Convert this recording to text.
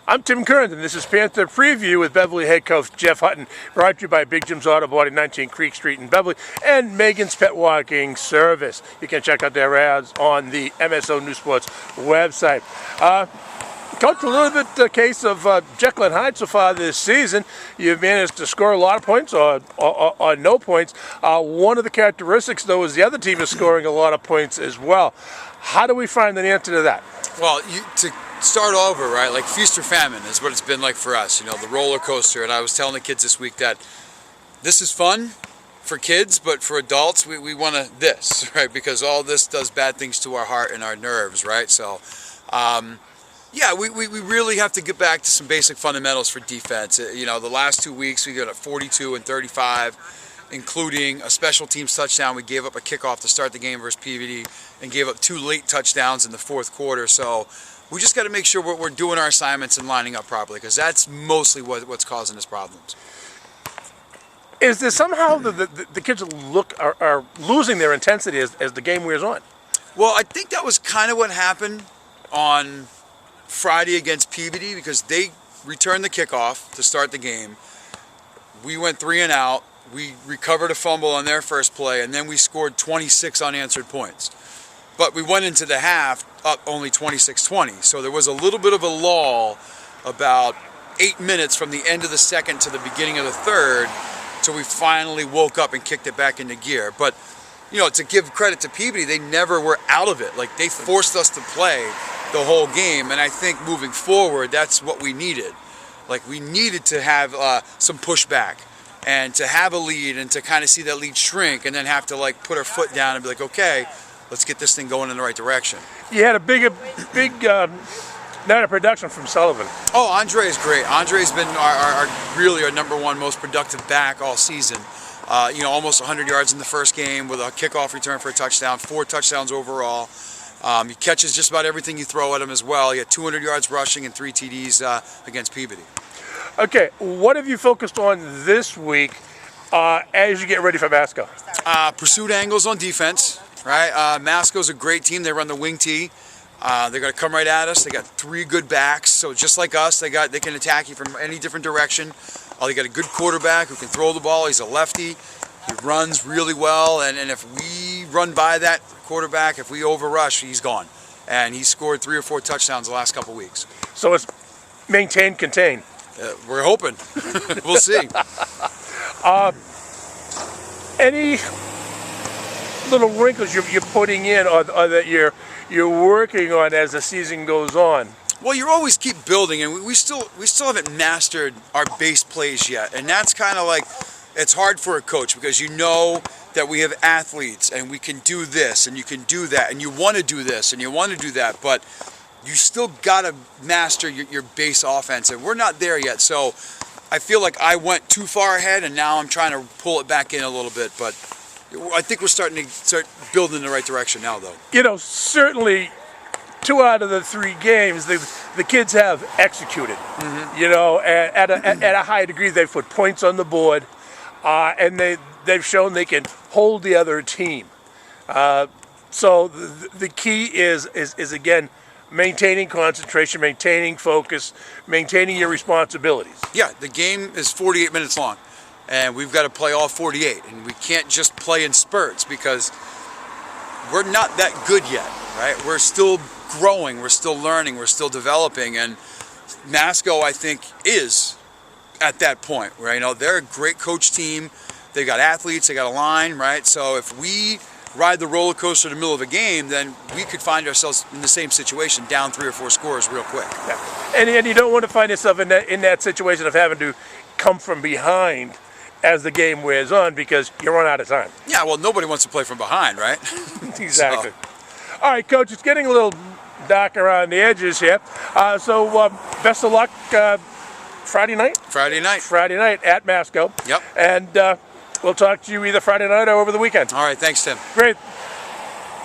I'm Tim Kearns, and this is Panther Preview with Beverly head coach Jeff Hutton, brought to you by Big Jim's Auto Body, 19 Creek Street in Beverly, and Megan's Pet Walking Service. You can check out their ads on the MSO News Sports website. Coach, a little bit the case of Jekyll and Hyde so far this season. You've managed to score a lot of points or no points. One of the characteristics, though, is the other team is scoring a lot of points as well. How do we find an answer to that? Well, to start over, right, like feast or famine is what it's been like for us, you know, the roller coaster. And I was telling the kids this week that this is fun for kids, but for adults, we want this, right, because all this does bad things to our heart and our nerves, right? So, yeah, we really have to get back to some basic fundamentals for defense. You know, the last 2 weeks we got at 42 and 35, including a special teams touchdown. We gave up a kickoff to start the game versus Peabody and gave up 2 late touchdowns in the fourth quarter. So we just got to make sure we're doing our assignments and lining up properly, because that's mostly what's causing us problems. Is there somehow the kids are losing their intensity as the game wears on? Well, I think that was kind of what happened on Friday against Peabody, because they returned the kickoff to start the game. We went 3 and out. We recovered a fumble on their first play, and then we scored 26 unanswered points. But we went into the half up only 26-20. So there was a little bit of a lull, about 8 minutes from the end of the second to the beginning of the third, till we finally woke up and kicked it back into gear. But, you know, to give credit to Peabody, they never were out of it. Like, they forced us to play the whole game, and I think moving forward, that's what we needed. Like, we needed to have some pushback and to have a lead and to kind of see that lead shrink and then have to, like, put our foot down and be like, okay, let's get this thing going in the right direction. You had a big night of production from Sullivan. Oh, Andre's great. Andre's been really our number one most productive back all season. You know, almost 100 yards in the first game with a kickoff return for a touchdown, 4 touchdowns overall. He catches just about everything you throw at him as well. He had 200 yards rushing and 3 TDs against Peabody. Okay, what have you focused on this week as you get ready for Masco? Pursuit angles on defense, right? Masco's a great team. They run the wing tee. They're going to come right at us. They got 3 good backs, so just like us, they can attack you from any different direction. They got a good quarterback who can throw the ball. He's a lefty. He runs really well, and if we run by that quarterback, if we overrush, he's gone. And he's scored 3 or 4 touchdowns the last couple weeks. So it's maintain, contain. We're hoping. We'll see. Any little wrinkles you're putting in or that you're working on as the season goes on? Well, you always keep building, and we still haven't mastered our base plays yet, and that's kind of like, it's hard for a coach, because you know that we have athletes and we can do this and you can do that and you want to do this and you want to do that, but you still got to master your base offense, and we're not there yet. So I feel like I went too far ahead, and now I'm trying to pull it back in a little bit, but I think we're starting to start building in the right direction now, though. You know, certainly 2 out of the 3 games, the kids have executed. Mm-hmm. You know, at a high degree, they've put points on the board, and they've shown they can hold the other team. So the key is again, maintaining concentration, maintaining focus, maintaining your responsibilities. Yeah, the game is 48 minutes long, and we've got to play all 48, and we can't just play in spurts, because we're not that good yet, right? We're still growing, we're still learning, we're still developing, and Masco, I think, is at that point, right? You know, they're a great coach team. They got athletes, they got a line, right? So if we ride the roller coaster in the middle of a game, then we could find ourselves in the same situation, down 3 or 4 scores real quick. Yeah. And you don't want to find yourself in that situation of having to come from behind as the game wears on, because you run out of time. Yeah, well, nobody wants to play from behind, right? Exactly. So. All right, Coach, it's getting a little dark around the edges here. So best of luck Friday night? Friday night at Masco. Yep. And we'll talk to you either Friday night or over the weekend. All right, thanks, Tim. Great.